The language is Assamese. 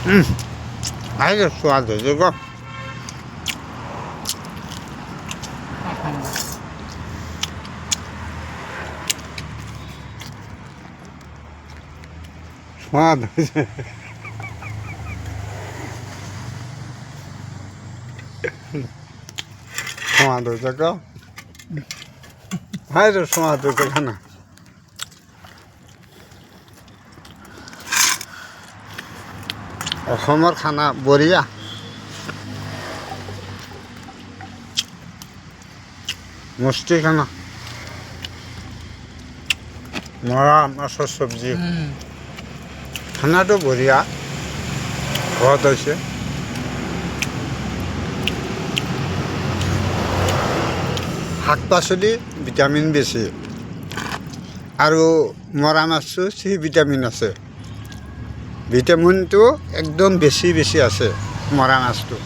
আগে সোৱাদ হৈছে ক সোৱাদ হৈছে সোৱাদ হৈছে ক আগে সোৱাদ হৈছে খানা অসমৰ খানা বঢ়িয়া মস্তি খানা মৰা মাছৰ চব্জি খানাটো বঢ়িয়া সোৱাদ হৈছে শাক পাচলি ভিটামিন বেছি আৰু মৰা মাছটো চি ভিটামিন আছে ভিটামিনটো একদম বেছি আছে মৰা মাছটো